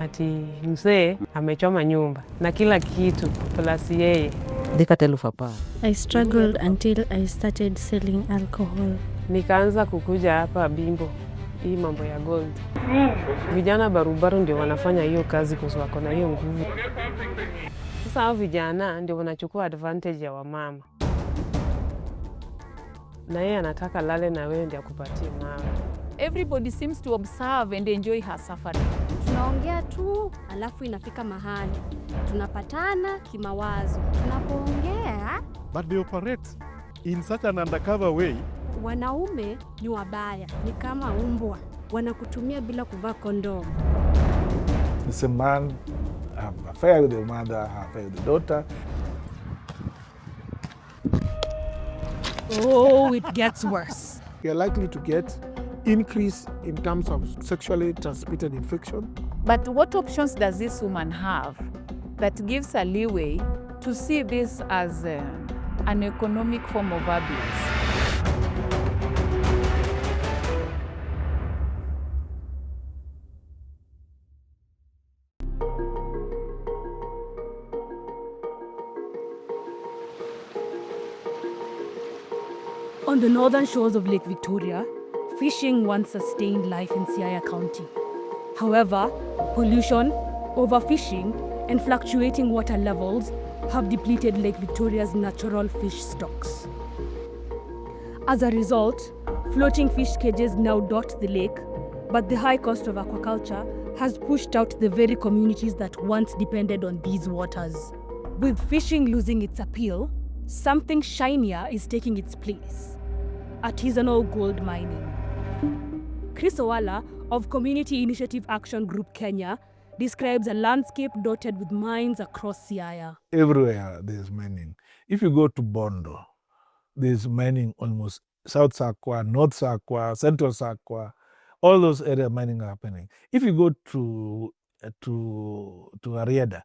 ati mzee amechoma nyumba na kila kitu plus yeye. I struggled until I started selling alcohol. Nikaanza kukuja hapa Bimbo, hii mambo ya gold. Vijana barubaru ndio wanafanya hiyo kazi kwa sababu na hiyo nguvu. Sasa hao vijana ndio wanachukua advantage ya wamama. Na yeye anataka lale na wewe ndio akupatie mawe. Everybody seems to observe and enjoy her suffering. Tunaongea tu, alafu inafika mahali tunapatana kimawazo. Tunapoongea, but they operate in such an undercover way. Wanaume ni wabaya, ni kama umbwa, wanakutumia bila kuvaa kondom. This man have an affair with the mother, have an affair with the daughter. Oh, it gets worse. You're likely to get increase in terms of sexually transmitted infection. But what options does this woman have that gives her leeway to see this as an economic form of abuse? On the northern shores of Lake Victoria, fishing once sustained life in Siaya County. However, pollution, overfishing, and fluctuating water levels have depleted Lake Victoria's natural fish stocks. As a result, floating fish cages now dot the lake, but the high cost of aquaculture has pushed out the very communities that once depended on these waters. With fishing losing its appeal, something shinier is taking its place: artisanal gold mining. Chris Owala of Community Initiative Action Group Kenya describes a landscape dotted with mines across Siaya. Everywhere there's mining. If you go to Bondo, there's mining almost South Sakwa, North Sakwa, Central Sakwa, all those areas mining are happening. If you go to Ariada,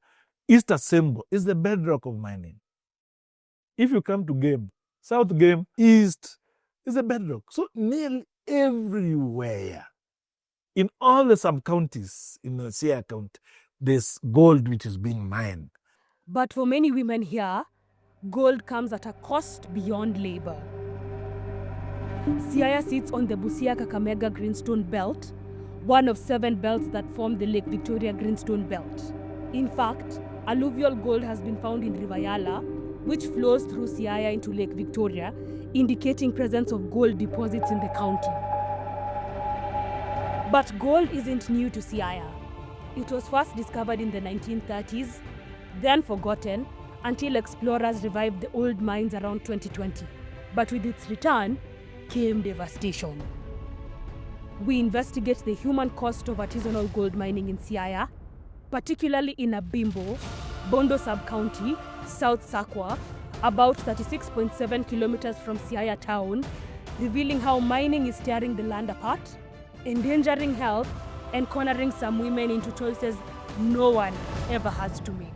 East Asembo is the bedrock of mining. If you come to Game, South Game, East is a bedrock. So nearly everywhere, in all the sub-counties in the Siaya County, there's gold which is being mined. But for many women here, gold comes at a cost beyond labor. Siaya sits on the Busia-Kakamega Greenstone Belt, one of 7 belts that form the Lake Victoria Greenstone Belt. In fact, alluvial gold has been found in River Yala, which flows through Siaya into Lake Victoria, indicating presence of gold deposits in the county. But gold isn't new to Siaya. It was first discovered in the 1930s, then forgotten until explorers revived the old mines around 2020. But with its return came devastation. We investigate the human cost of artisanal gold mining in Siaya, particularly in Abimbo, Bondo sub-county, South Sakwa, about 36.7 kilometers from Siaya town, revealing how mining is tearing the land apart, endangering health, and cornering some women into choices no one ever has to make.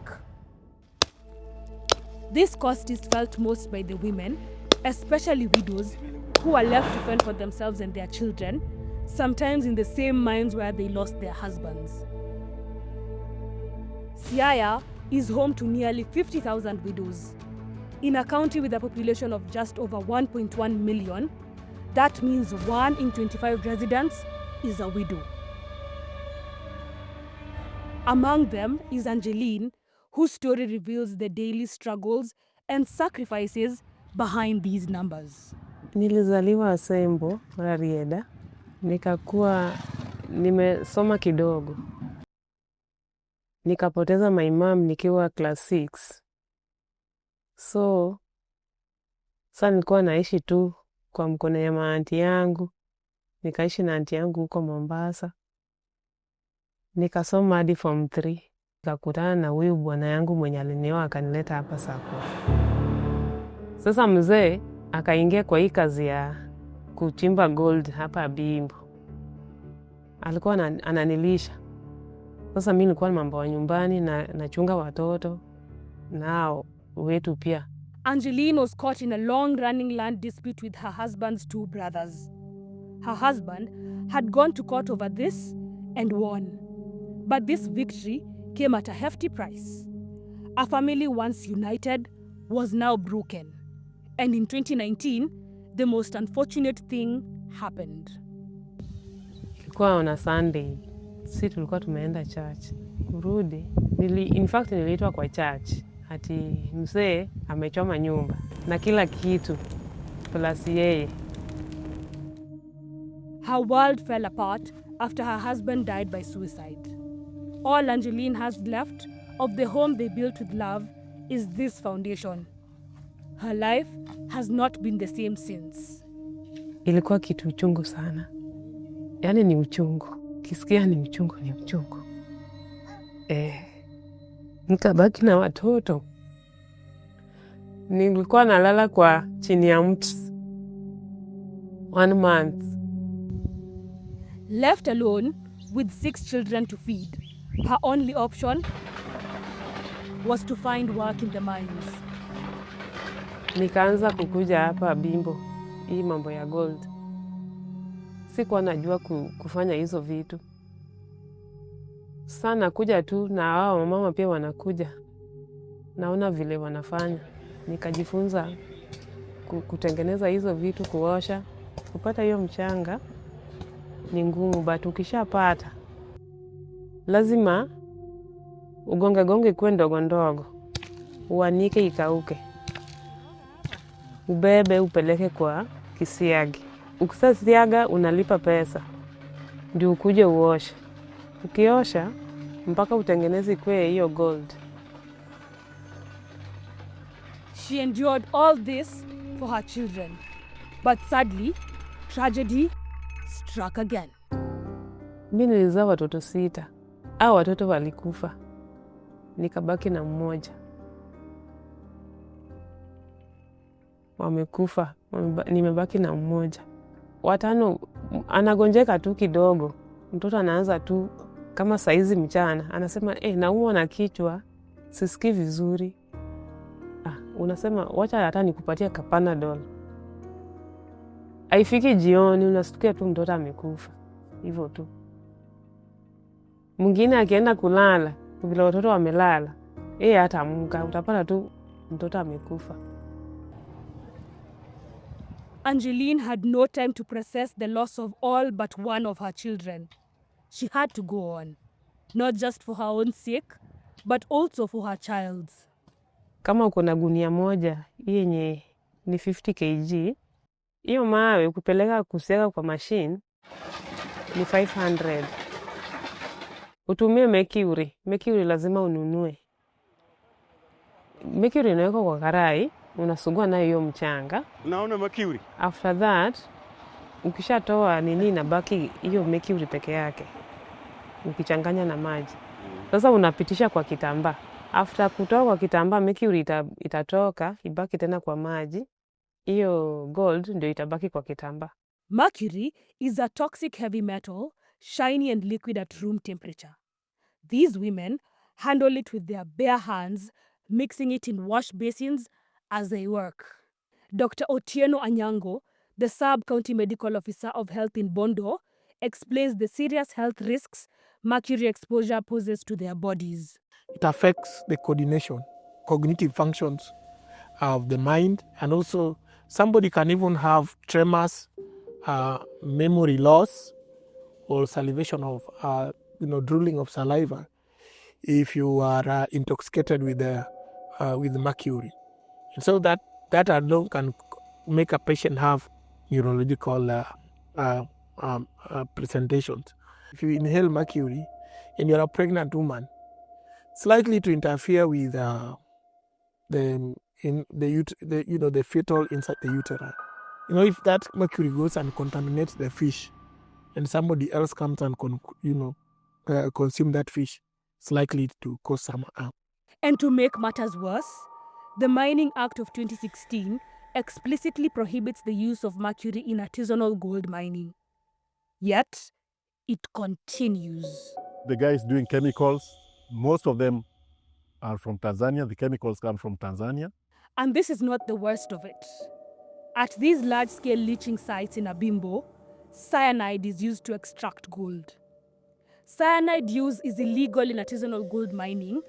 This cost is felt most by the women, especially widows, who are left to fend for themselves and their children, sometimes in the same mines where they lost their husbands. Siaya is home to nearly 50,000 widows. In a county with a population of just over 1.1 million, that means 1 in 25 residents is a widow. Among them is Angeline, whose story reveals the daily struggles and sacrifices behind these numbers. Nilizaliwa Asembo, Ariada. Nikakuwa nimesoma kidogo. Nikapoteza my mom nikiwa class 6. So, sasa nilikuwa naishi tu kwa mkono ya maanti yangu. Nikaishi na aunti yangu huko Mombasa. Nikasoma hadi form 3. Nikakutana na huyu bwana yangu mwenye alinioa akanileta hapa Sakwa. Sasa mzee akaingia kwa hii kazi ya kuchimba gold hapa Bimbo. Alikuwa ananilisha. Sasa mimi nilikuwa mambo ya nyumbani na nachunga watoto nao wetu pia. Angeline was caught in a long-running land dispute with her husband's 2 brothers. Her husband had gone to court over this and won. But this victory came at a hefty price. A family once united was now broken. And in 2019, the most unfortunate thing happened. Ilikuwa on a Sunday. Si tulikuwa tumeenda church. Kurudi. In fact niliitwa kwa church. Ati mzee amechoma nyumba. Na kila kitu. Plus yeye. Her world fell apart after her husband died by suicide. All Angeline has left of the home they built with love is this foundation. Her life has not been the same since. Ilikuwa kitu uchungu sana. Yaani ni uchungu. Kisikia ni uchungu, ni uchungu. Nikabaki na watoto. Nilikuwa nalala kwa chini ya mti. 1 month. Left alone with 6 children to feed, her only option was to find work in the mines. Nikaanza kukuja hapa Bimbo, hii mambo ya gold. Sikuwa najua kufanya hizo vitu. Sana kuja tu na hao mama pia wanakuja. Naona vile wanafanya. Nikajifunza kutengeneza hizo vitu, kuosha. Kupata hiyo mchanga ni ngumu, but ukishapata lazima ugonge kwe ndogo ndogo. Uanike ikauke. Ubebe upeleke kwa kisiagi. Ukisasiaga unalipa pesa. Ndio ukuje uoshe. Ukiosha mpaka utengeneze kwe hiyo gold. She endured all this for her children. But sadly, tragedy struck again. Mimi nilizaa watoto 6. Hao watoto walikufa. Nikabaki na mmoja. Wamekufa. Nimebaki na mmoja. Watano anagonjeka tu kidogo. Mtoto anaanza tu kama saizi mchana. Anasema, naumwa na kichwa. Sisikii vizuri. Unasema, wacha hata nikupatia Panadol. Haifiki jioni, unasikia tu mtoto amekufa. Hivyo tu. Mwingine akienda kulala, vile watoto wamelala, hata amka, utapata tu mtoto amekufa. Angeline had no time to process the loss of all but one of her children. She had to go on, not just for her own sake, but also for her child's. Kama uko na gunia moja, yenye ni 50 kg, hiyo mawe kupeleka kusiaga kwa machine ni 500. Utumie mercury. Mercury lazima ununue. Mercury inawekwa kwa karai, unasugua nayo hiyo mchanga. Unaona mercury? After that, ukishatoa nini inabaki hiyo mercury peke yake. Ukichanganya na maji. Sasa unapitisha kwa kitambaa. After kutoa kwa kitambaa, mercury itatoka, ibaki tena kwa maji. Hiyo gold ndio itabaki kwa kitambaa. Mercury is a toxic heavy metal, shiny and liquid at room temperature. These women handle it with their bare hands, mixing it in wash basins as they work. Dr. Otieno Anyango, the sub-county medical officer of health in Bondo, explains the serious health risks mercury exposure poses to their bodies. It affects the coordination, cognitive functions of the mind, and also somebody can even have tremors, memory loss, or salivation of, drooling of saliva if you are intoxicated with mercury. And so that alone can make a patient have neurological presentations. If you inhale mercury and you're a pregnant woman, it's likely to interfere with the fetal inside the uterus. If that mercury goes and contaminates the fish, and somebody else comes and consume that fish, it's likely to cause some harm. And to make matters worse, the Mining Act of 2016 explicitly prohibits the use of mercury in artisanal gold mining. Yet, it continues. The guys doing chemicals, most of them are from Tanzania. The chemicals come from Tanzania. And this is not the worst of it. At these large-scale leaching sites in Abimbo, cyanide is used to extract gold. Cyanide use is illegal in artisanal gold mining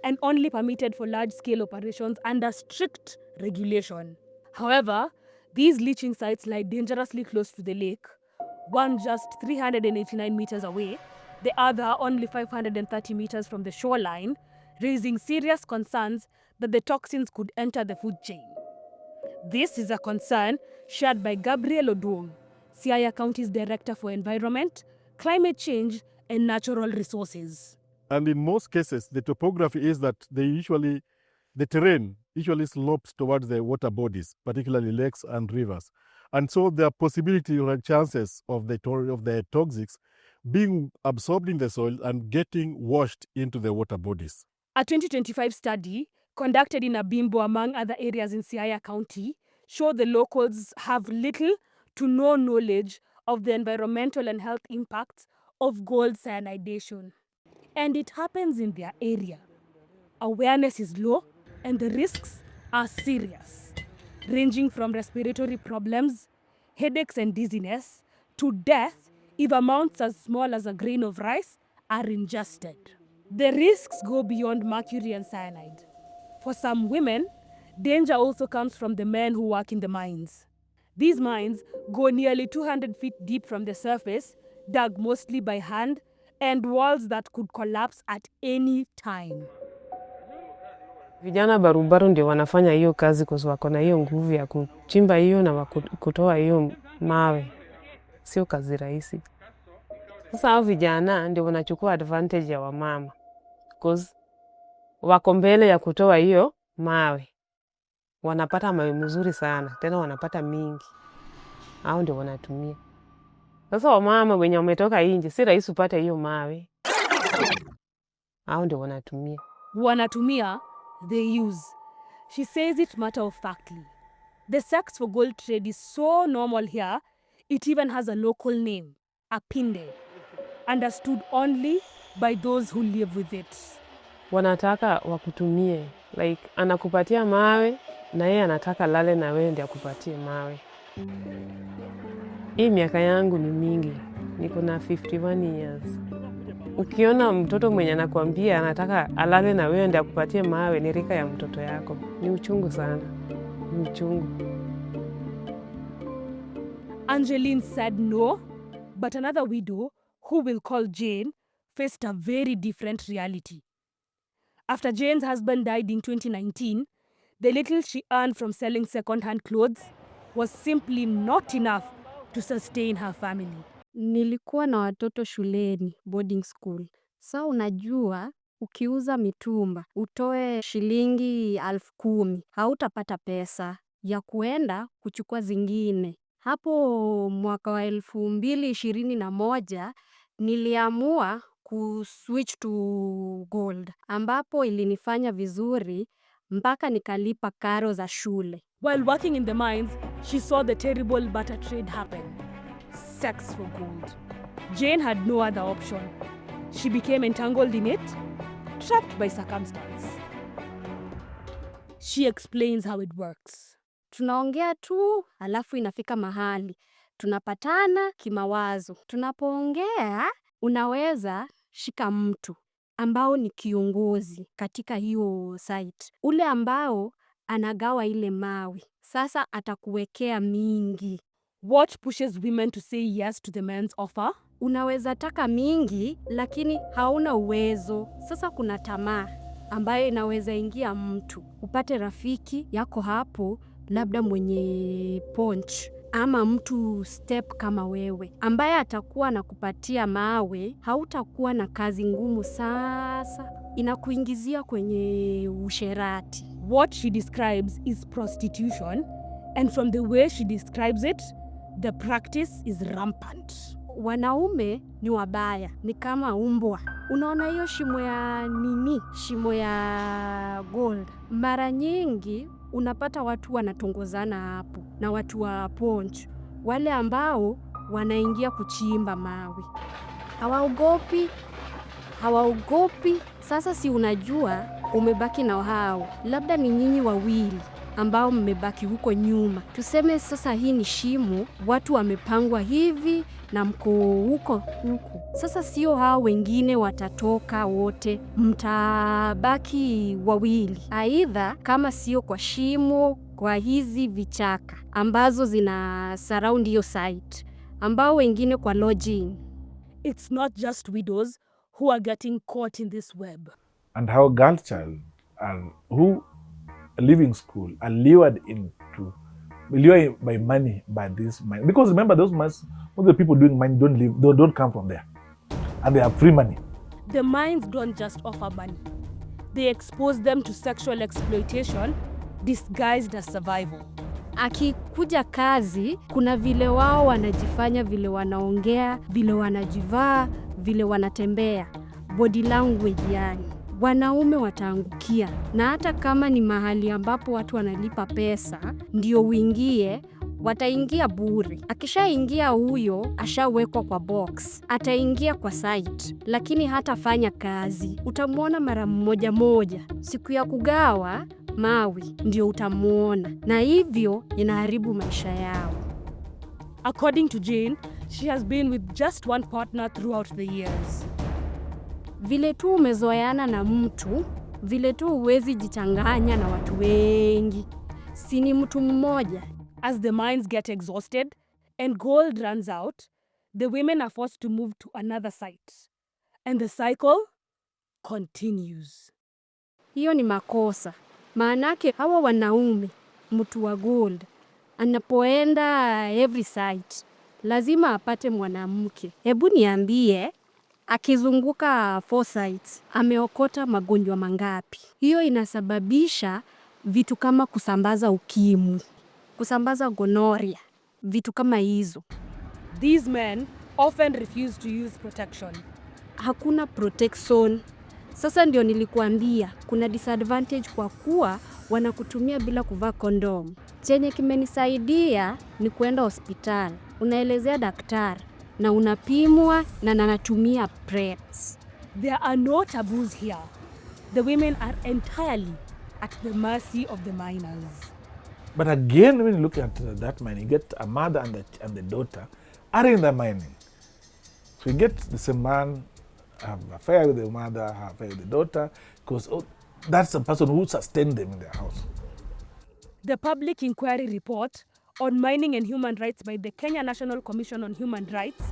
and only permitted for large-scale operations under strict regulation. However, these leaching sites lie dangerously close to the lake, one just 389 meters away, the other only 530 meters from the shoreline, raising serious concerns that the toxins could enter the food chain. This is a concern shared by Gabriel Oduong, Siaya County's Director for Environment, Climate Change and Natural Resources. And in most cases, the topography is that the terrain usually slopes towards the water bodies, particularly lakes and rivers. And so there are possibility or chances of the toxics being absorbed in the soil and getting washed into the water bodies. A 2025 study conducted in Abimbo, among other areas in Siaya County, showed the locals have little to no knowledge of the environmental and health impacts of gold cyanidation. And it happens in their area. Awareness is low and the risks are serious, ranging from respiratory problems, headaches and dizziness, to death if amounts as small as a grain of rice are ingested. The risks go beyond mercury and cyanide. For some women, danger also comes from the men who work in the mines. These mines go nearly 200 feet deep from the surface, dug mostly by hand, and walls that could collapse at any time. Vijana barubaru ndio wanafanya hiyo kazi kwa sababu wako na hiyo nguvu ya kuchimba hiyo na kutoa hiyo mawe. Sio kazi rahisi. Sasa hao vijana ndio wanachukua advantage ya wamama. Because wako mbele ya kutoa hiyo mawe. Wanapata mawe mzuri sana, tena wanapata mingi. Hao ndio wanatumia. Sasa wamama wenye wametoka nje si rahisi upate hiyo mawe. Hao ndio wanatumia. Wanatumia, they use. She says it matter of factly. The sex for gold trade is so normal here, it even has a local name, apinde, understood only by those who live with it. Wanataka wakutumie, like anakupatia mawe na yeye anataka lale na wewe ndio akupatie mawe. Hii miaka yangu ni mingi, niko na 51 years. Ukiona mtoto mwenye anakuambia anataka alale na wewe ndio akupatie mawe, ni rika ya mtoto yako. Ni uchungu sana. Ni uchungu. Angeline said no, but another widow, who we'll call Jane, faced a very different reality. After Jane's husband died in 2019, the little she earned from selling second-hand clothes was simply not enough to sustain her family. Nilikuwa na watoto shuleni, boarding school. Sa unajua, ukiuza mitumba, utoe shilingi 10,000, hautapata pesa ya kuenda kuchukua zingine. Hapo mwaka wa 2021, niliamua kuswitch to gold, ambapo ilinifanya vizuri mpaka nikalipa karo za shule. While working in the mines, she saw the terrible barter trade happen. Sex for gold. Jane had no other option. She became entangled in it, trapped by circumstance. She explains how it works. Tunaongea tu, alafu inafika mahali. Tunapatana kimawazo. Tunapoongea, unaweza shika mtu ambao ni kiongozi katika hiyo site. Ule ambao anagawa ile mawe. Sasa atakuwekea mingi. What pushes women to say yes to the men's offer? Unaweza taka mingi, lakini hauna uwezo. Sasa kuna tamaa ambayo inaweza ingia mtu. Upate rafiki yako hapo, labda mwenye punch, ama mtu step kama wewe, ambaye atakuwa na kupatia mawe, hautakuwa na kazi ngumu. Sasa inakuingizia kwenye usherati. What she describes is prostitution, and from the way she describes it, the practice is rampant. Wanaume ni wabaya, ni kama umbwa. Unaona hiyo shimo ya nini? Shimo ya gold. Mara nyingi unapata watu wanatongozana hapo na watu wa ponch, wale ambao wanaingia kuchimba mawe. Hawaogopi. Sasa si unajua umebaki na hao, labda ni nyinyi wawili, ambao mmebaki huko nyuma. Tuseme sasa hii ni shimo, watu wamepangwa hivi na mko huko. Sasa sio hao wengine watatoka wote, mtabaki wawili. Aidha kama sio kwa shimo, kwa hizi vichaka ambazo zina surround hiyo site, ambao wengine kwa lodging. It's not just widows who are getting caught in this web. And how girl child and who leaving school are lured by money by this money. Because remember, most of the people doing money don't come from there, and they have free money. The mines don't just offer money. They expose them to sexual exploitation disguised as survival. Akikuja kazi, kuna vile wao wanajifanya, vile wanaongea, vile wanajivaa, vile wanatembea, body language yani. Wanaume wataangukia, na hata kama ni mahali ambapo watu wanalipa pesa ndio uingie, wataingia bure. Akishaingia huyo, ashawekwa kwa box, ataingia kwa site, lakini hatafanya kazi. Utamwona mara moja. Siku ya kugawa mawi ndio utamuona, na hivyo inaharibu maisha yao. According to Jane, she has been with just one partner throughout the years. Vile tu umezoeana na mtu, vile tu huwezi jichanganya na watu wengi. Si ni mtu mmoja. As the mines get exhausted and gold runs out, the women are forced to move to another site. And the cycle continues. Hiyo ni makosa. Maanake hawa wanaume, mtu wa gold, anapoenda every site, lazima apate mwanamke. Hebu niambie, akizunguka 4 sites, ameokota magonjwa mangapi? Hiyo inasababisha vitu kama kusambaza ukimwi, kusambaza gonorrhea, vitu kama hizo. These men often refuse to use protection. Hakuna protection. Sasa ndio nilikuambia kuna disadvantage kwa kuwa wanakutumia bila kuvaa kondom. Chenye kimenisaidia ni kuenda hospitali. Unaelezea daktari na unapimwa na anatumia preps. There are no taboos here. The women are entirely at the mercy of the miners. But again, when you look at that mining, you get a mother and the daughter are in the mining. So you get the same man have an affair with the mother, have an affair with the daughter, because that's the person who sustained them in their house. The public inquiry report on mining and human rights by the Kenya National Commission on Human Rights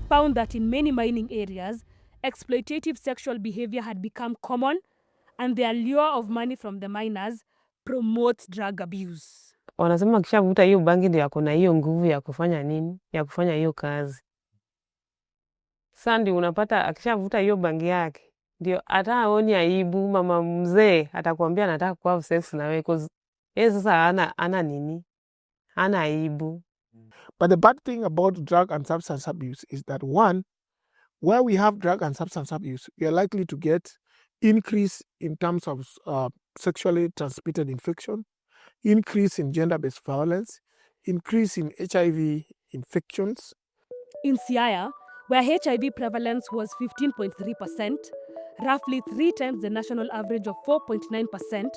found that in many mining areas, exploitative sexual behavior had become common, and the allure of money from the miners promotes drug abuse. Wanasema akishavuta hiyo bangi ndio akona hiyo nguvu ya kufanya nini? Ya kufanya hiyo kazi. Sasa ndio unapata akishavuta hiyo bangi yake, ndio hata aoni aibu. Mama mzee atakwambia nataka kuwa sex na wewe, cause sasa ana nini? Ana aibu. But the bad thing about drug and substance abuse is that, one, where we have drug and substance abuse, we are likely to get increase in terms of sexually transmitted infection, increase in gender-based violence, increase in HIV infections. In Siaya, where HIV prevalence was 15.3%, roughly 3 times the national average of 4.9%,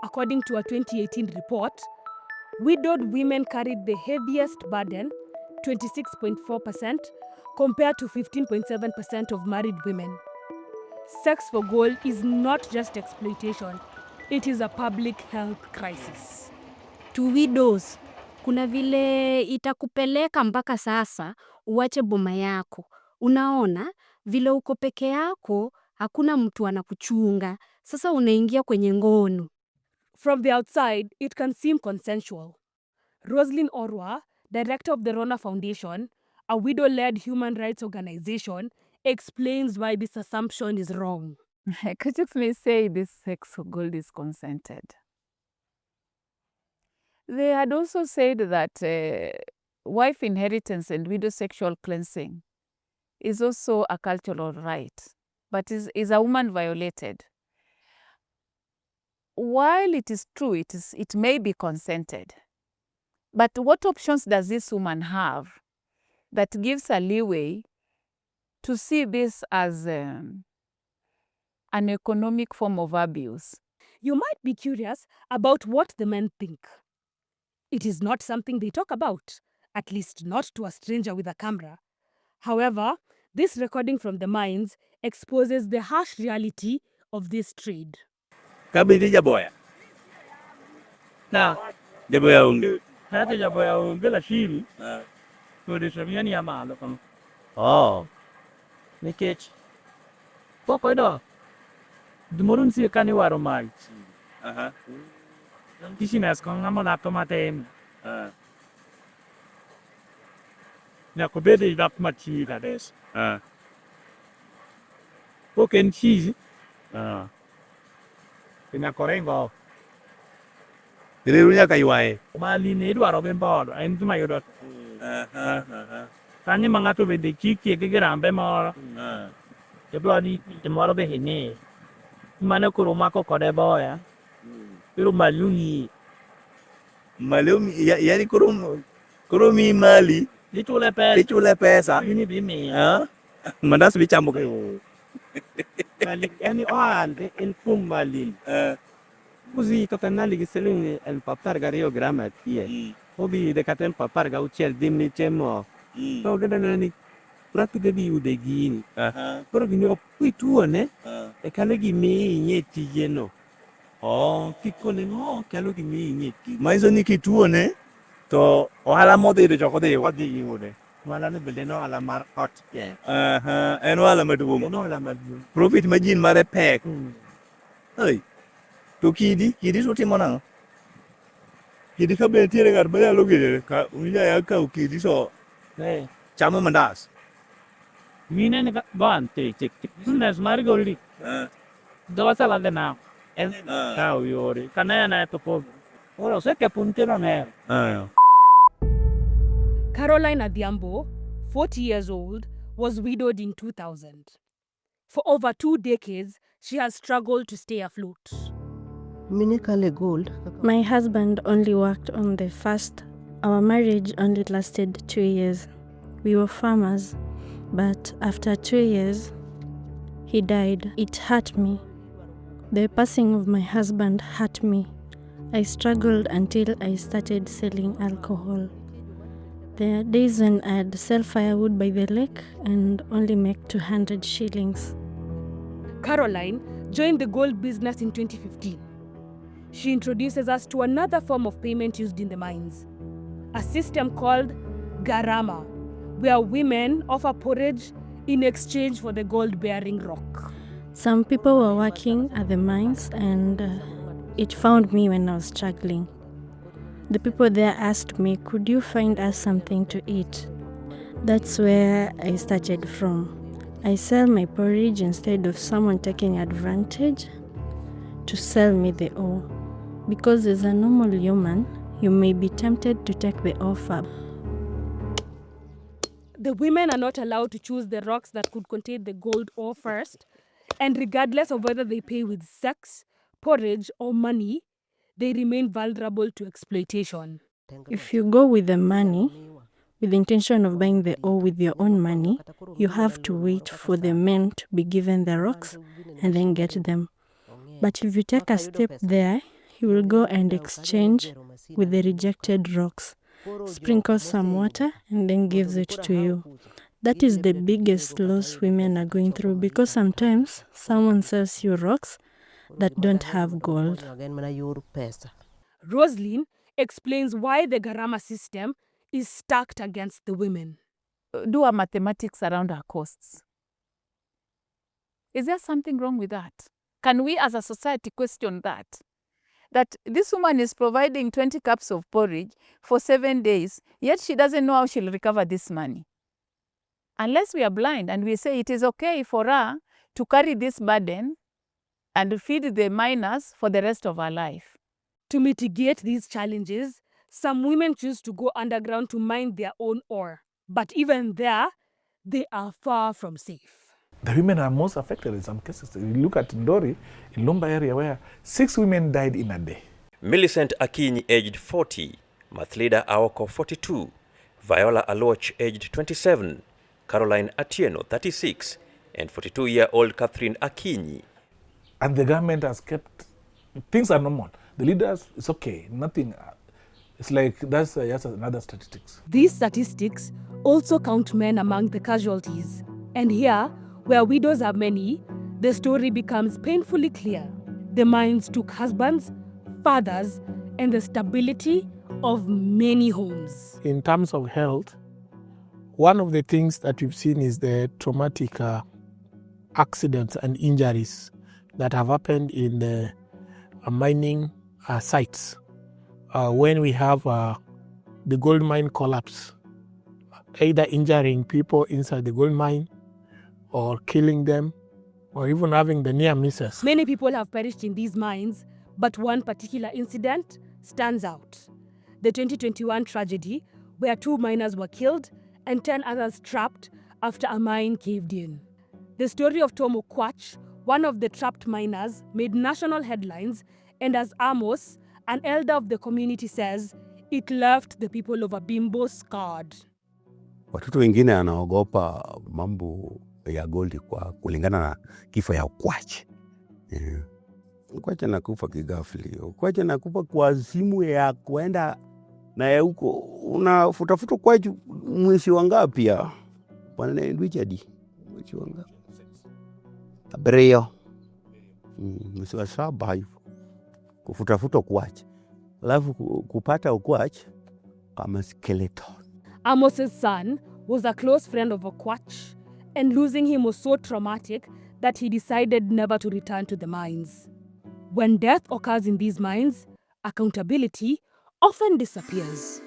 according to a 2018 report, widowed women carried the heaviest burden, 26.4%, compared to 15.7% of married women. Sex for gold is not just exploitation, it is a public health crisis. To widows, kuna vile itakupeleka mpaka sasa uache boma yako. Unaona, vile uko peke yako, hakuna mtu anakuchunga. Sasa unaingia kwenye ngono. From the outside, it can seem consensual. Roslyn Orwa, director of the Rona Foundation, a widow-led human rights organization, explains why this assumption is wrong. Critics may say this sex for gold is consented. They had also said that wife inheritance and widow sexual cleansing is also a cultural right, but is a woman violated. While it is true, it may be consented, but what options does this woman have that gives a leeway to see this as an economic form of abuse? You might be curious about what the men think. It is not something they talk about, at least not to a stranger with a camera. However, this recording from the mines exposes the harsh reality of this trade. Kabidi jaboya. Na jaboya unge. Hata jaboya unge la shiri. Tudishamia ni amalo kama. Oh. Nikech. Poko ido. Dumurun si kani waro mai. Aha. Kisinas kong ngamo na tomatem. Na kubedi dap machi la des. Poken cheese. Pina korengo. Dirirunya kayuae. Mali ni dwaro bembodo. En tuma yodot. Kani mangatu bende chiki kigerambe moro. Jebodi temoro be hene. Mane kurumako kode boya. Pero malumi. Malumi yani kurumi mali. Dichule pesa. Ini bimi. Mandas bichamo kayo. Mali yani in kum mali. Così totanali che se lui il papar gario gramma tie. Obi de caten papar ga ucel dimni chemo. No de nani pratu de bi udegini. Però vino qui tuone e kalegi mi nieti yeno. Oh, piccole no, kalegi mi nieti. Ma iso ni kituone to ohala mode de jokode wadi yone. Wala ne bedeno ala mar hot ye. Eno ala madu. No ala madu. Profit margin mare pack. Hey. To kidi so timo nang. Kidi ka be tiere gar baya lo gede ka unya ya ka kidi so. Chama mandas. Mine ne ban te tik. Nas mari goldi. Dawasa la de na. Ka yori. Kana na to po. Ora se che puntino ne. Caroline Adhiambo, 40 years old, was widowed in 2000. For over 2 decades, she has struggled to stay afloat. My husband only worked on the first. Our marriage only lasted 2 years. We were farmers, but after 2 years, he died. It hurt me. The passing of my husband hurt me. I struggled until I started selling alcohol. There are days when I'd sell firewood by the lake and only make 200 shillings. Caroline joined the gold business in 2015. She introduces us to another form of payment used in the mines, a system called garama, where women offer porridge in exchange for the gold-bearing rock. Some people were working at the mines and it found me when I was struggling. The people there asked me, could you find us something to eat? That's where I started from. I sell my porridge instead of someone taking advantage to sell me the ore. Because as a normal human, you may be tempted to take the offer. The women are not allowed to choose the rocks that could contain the gold ore first, and regardless of whether they pay with sex, porridge, or money, they remain vulnerable to exploitation. If you go with the money, with the intention of buying the ore with your own money, you have to wait for the men to be given the rocks and then get them. But if you take a step there, you will go and exchange with the rejected rocks, sprinkle some water, and then gives it to you. That is the biggest loss women are going through, because sometimes someone sells you rocks that don't have gold. Roslyn explains why the Garama system is stacked against the women. Do a mathematics around our costs. Is there something wrong with that? Can we as a society question that? That this woman is providing 20 cups of porridge for 7 days, yet she doesn't know how she'll recover this money. Unless we are blind and we say it is okay for her to carry this burden and feed the miners for the rest of her life. To mitigate these challenges, some women choose to go underground to mine their own ore. But even there, they are far from safe. The women are most affected in some cases. You look at Ndori, in Lumba area, where 6 women died in a day. Millicent Akinyi, aged 40, Mathlida Aoko, 42, Viola Aloch, aged 27, Caroline Atieno, 36, and 42-year-old Catherine Akinyi. And the government has kept Things are normal. The leaders, it's okay. Nothing. It's like that's just another statistics. These statistics also count men among the casualties. And here, where widows are many, the story becomes painfully clear. The mines took husbands, fathers, and the stability of many homes. In terms of health, one of the things that we've seen is the traumatic accidents and injuries that have happened in the mining sites. When we have the gold mine collapse, either injuring people inside the gold mine or killing them or even having the near misses. Many people have perished in these mines, but one particular incident stands out. The 2021 tragedy where 2 miners were killed and 10 others trapped after a mine caved in. The story of Tom Okwach, one of the trapped miners, made national headlines, and as Amos, an elder of the community, says, it left the people of Abimbo scarred. Watoto wengine anaogopa mambo ya goldi kwa kulingana na kifo ya Okwach. Okwach anakufa kigafli. Okwach anakufa kwa simu ya kuenda na ya huko. Unafutafuta Okwach mwezi wangapi ya? Bwana Richard. Mwezi wangapi? Abril. Mwezi wa 7 hivyo. Kufutafuta Okwach. Alafu kupata Okwach kama skeleton. Amos's son was a close friend of Okwach, and losing him was so traumatic that he decided never to return to the mines. When death occurs in these mines, accountability often disappears.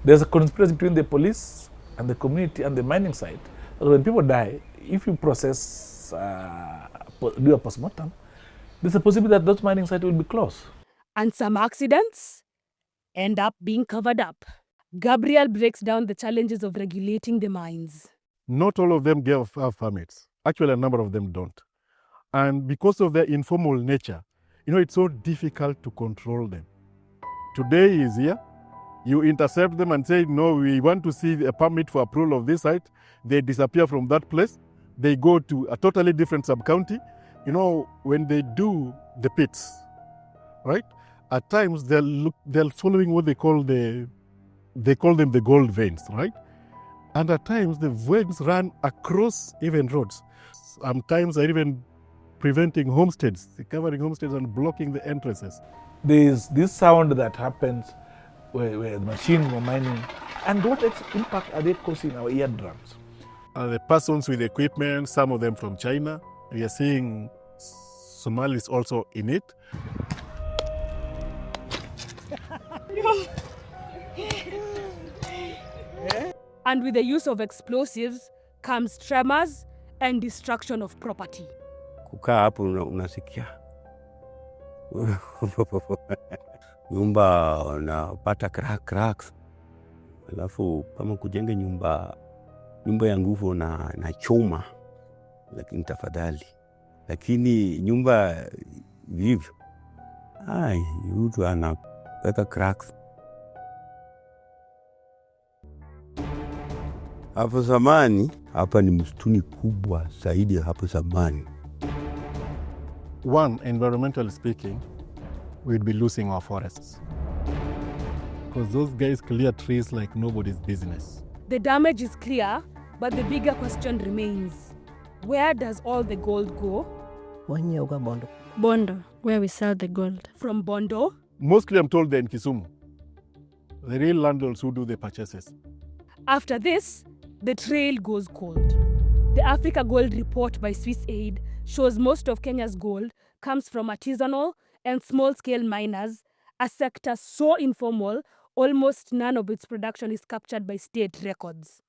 There's a conspiracy between the police and the community and the mining site. When people die, if you process, do a postmortem, there's a possibility that those mining sites will be closed. And some accidents end up being covered up. Gabriel breaks down the challenges of regulating the mines. Not all of them have permits. Actually, a number of them don't. And because of their informal nature, it's so difficult to control them. Today is here. You intercept them and say, no, we want to see a permit for approval of this site. They disappear from that place. They go to a totally different sub-county. When they do the pits, right? At times they're following what they call them the gold veins, right? And at times the veins run across even roads. Sometimes they're even preventing homesteads, covering homesteads and blocking the entrances. There's this sound that happens where the machine were mining. And what impact are they causing our eardrums? The persons with equipment, some of them from China. We are seeing Somalis also in it. And with the use of explosives comes tremors and destruction of property. Kukaa hapo unasikia. Nyumba unapata cracks. Alafu kama kujenga nyumba ya nguvu na chuma, lakini tafadhali. Lakini nyumba vivyo. Mtu anapata cracks. Hapo zamani, hapa ni msituni kubwa zaidi hapo zamani. One, environmentally speaking, we'd be losing our forests. Because those guys clear trees like nobody's business. The damage is clear, but the bigger question remains. Where does all the gold go? Bondo, where we sell the gold. From Bondo? Mostly I'm told they're in Kisumu. The real landlords who do the purchases. After this, the trail goes cold. The Africa Gold Report by Swiss Aid shows most of Kenya's gold comes from artisanal and small-scale miners, a sector so informal, almost none of its production is captured by state records.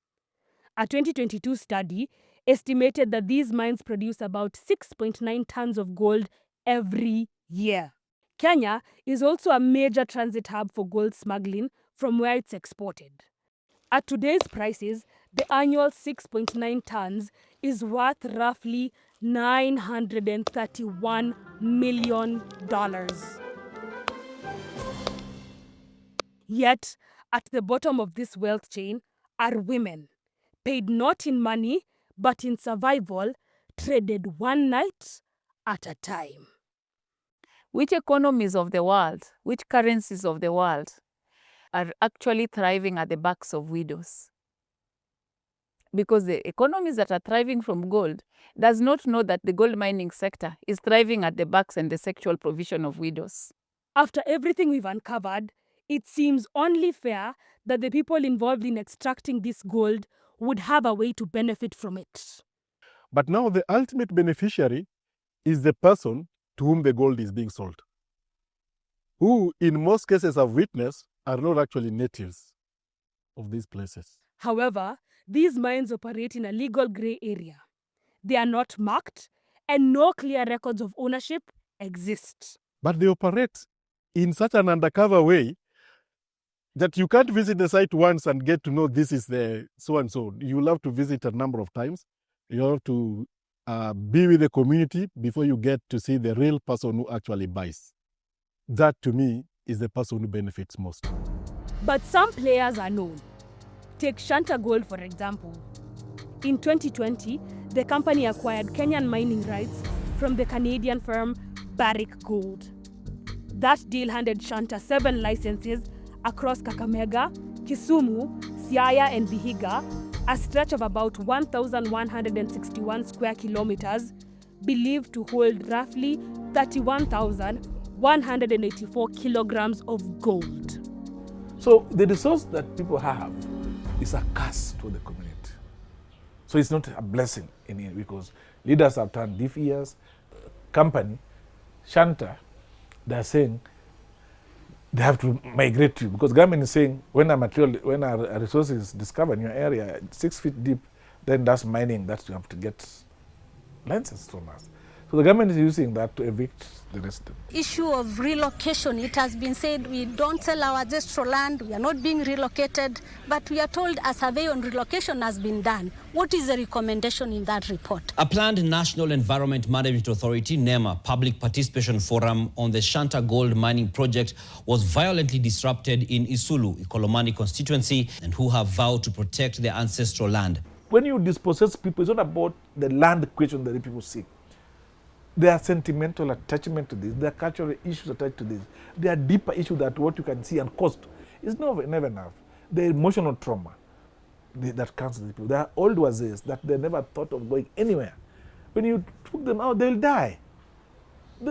A 2022 study estimated that these mines produce about 6.9 tons of gold every year. Kenya is also a major transit hub for gold smuggling from where it's exported. At today's prices, the annual 6.9 tons is worth roughly $931 million. Yet, at the bottom of this wealth chain are women, paid not in money, but in survival, traded one night at a time. which economies of the world, which currencies of the world are actually thriving at the backs of widows. Because the economies that are thriving from gold does not know that the gold mining sector is thriving at the backs and the sexual provision of widows. After everything we've uncovered, it seems only fair that the people involved in extracting this gold would have a way to benefit from it. But now the ultimate beneficiary is the person to whom the gold is being sold, who in most cases I've witnessed are not actually natives of these places. However, these mines operate in a legal grey area. They are not marked, and no clear records of ownership exist. But they operate in such an undercover way that you can't visit the site once and get to know this is the so-and-so. You'll have to visit a number of times. You have to be with the community before you get to see the real person who actually buys. That, to me, is the person who benefits most. But some players are known. Take Shanta Gold, for example. In 2020, the company acquired Kenyan mining rights from the Canadian firm Barrick Gold. That deal handed Shanta 7 licenses across Kakamega, Kisumu, Siaya, and Vihiga, a stretch of about 1,161 square kilometers, believed to hold roughly 31,184 kilograms of gold. So the resource that people have is a curse to the community. So it's not a blessing in it because leaders have turned deaf ears. Company, Shanta, they're saying they have to migrate to, because government is saying when a resource is discovered in your area 6 feet deep, then that's mining, that you have to get licenses from us. So the government is using that to evict the resident. Issue of relocation, it has been said we don't sell our ancestral land, we are not being relocated, but we are told a survey on relocation has been done. What is the recommendation in that report? A planned National Environment Management Authority, NEMA, public participation forum on the Shanta Gold mining project was violently disrupted in Isulu, Ikolomani constituency, and who have vowed to protect their ancestral land. When you dispossess people, it's not about the land question that the people seek. There are sentimental attachment to this. There are cultural issues attached to this. There are deeper issues that what you can see and cost is never enough. The emotional trauma that comes to the people. There are old wazis that they never thought of going anywhere. When you took them out, they'll die.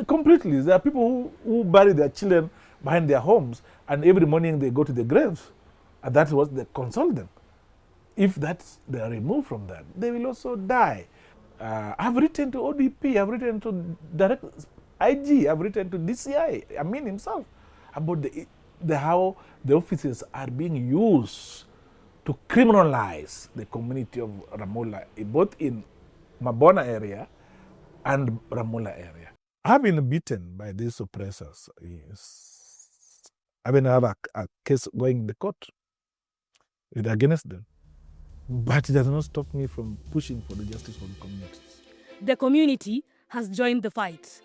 Completely. There are people who bury their children behind their homes, and every morning they go to the graves, and that's what they console them. If they are removed from that, they will also die. I've written to ODP, I've written to direct IG, I've written to DCI, Amin himself, about how the offices are being used to criminalize the community of Ramola, both in Mabona area and Ramola area. I've been beaten by these oppressors. Yes. I've been have a case going in the court against them. But it does not stop me from pushing for the justice for the communities. The community has joined the fight.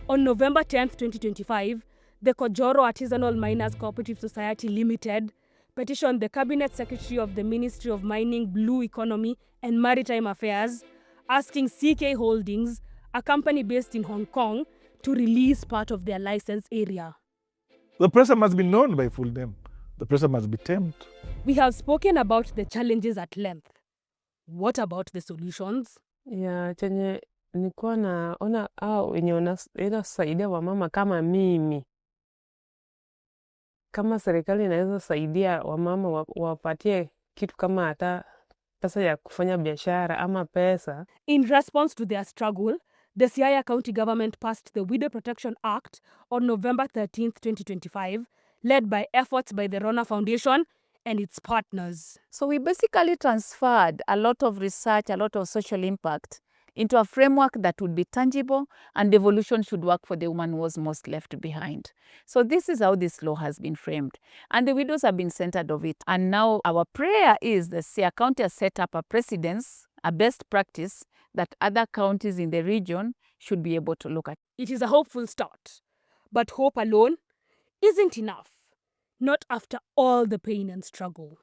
On November 10th, 2025, the Kojoro Artisanal Miners Cooperative Society Limited petitioned the Cabinet Secretary of the Ministry of Mining, Blue Economy and Maritime Affairs, asking CK Holdings, a company based in Hong Kong, to release part of their license area. The person must be known by full name. The person must be tamed. We have spoken about the challenges at length. What about the solutions? Ya chenye nilikuwa naona wenye wanasaidia wamama kama mimi. Kama serikali inaweza saidia wamama wapatie kitu kama hata pesa ya kufanya biashara ama pesa. In response to their struggle, the Siaya County government passed the Widow Protection Act on November 13th, 2025, led by efforts by the Rona Foundation and its partners. So we basically transferred a lot of research, a lot of social impact into a framework that would be tangible, and devolution should work for the woman who was most left behind. So this is how this law has been framed. And the widows have been centered of it. And now our prayer is that Siaya County has set up a precedence, a best practice that other counties in the region should be able to look at. It is a hopeful start. But hope alone isn't enough. Not after all the pain and struggle.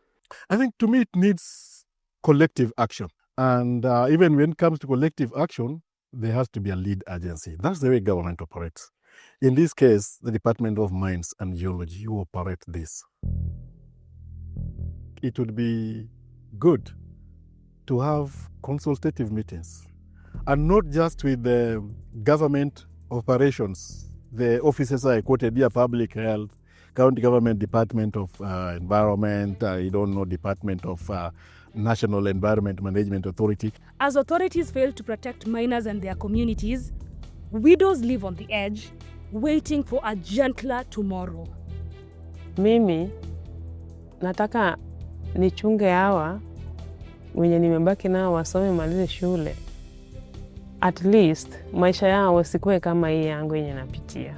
I think to me it needs collective action. And even when it comes to collective action, there has to be a lead agency. That's the way government operates. In this case, the Department of Mines and Geology, you operate this. It would be good to have consultative meetings, and not just with the government operations, the offices I quoted here, public health, county government, Department of Environment, Department of National Environment Management Authority. As authorities fail to protect miners and their communities, widows live on the edge, waiting for a gentler tomorrow. Mimi nataka nichunge hawa wenye nimebaki nao wasome malize shule. At least maisha yao wasikuwe kama hii yangu yenye napitia.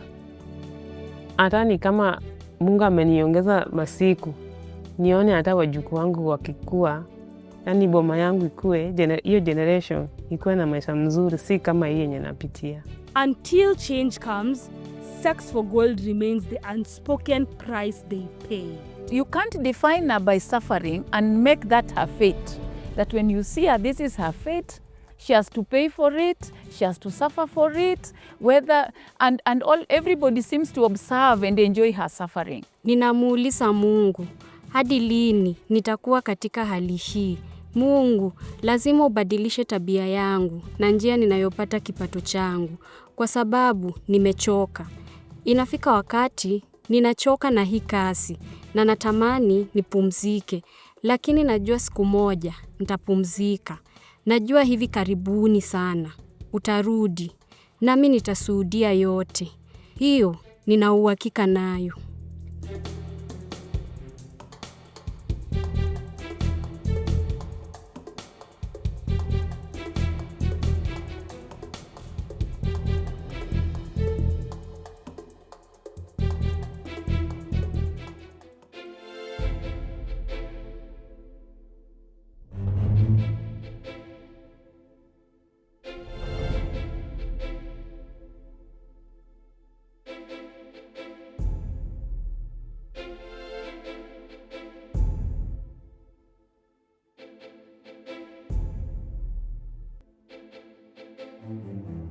Hata ni kama Mungu ameniongeza masiku, nione hata wajukuu wangu wakikua, yani boma yangu ikue, hiyo generation ikuwe na maisha mzuri, si kama hii yenye napitia. Until change comes, sex for gold remains the unspoken price they pay. You can't define her by suffering and make that her fate. That when you see her, this is her fate. She has to pay for it. She has to suffer for it. Everybody seems to observe and enjoy her suffering. Ninamuuliza Mungu, hadi lini nitakuwa katika hali hii? Mungu, lazima ubadilishe tabia yangu na njia ninayopata kipato changu, kwa sababu nimechoka. Inafika wakati ninachoka na hii kasi na natamani nipumzike, lakini najua siku moja nitapumzika. Najua hivi karibuni sana utarudi, nami nitashuhudia yote. Hiyo nina uhakika nayo. Mm-hmm.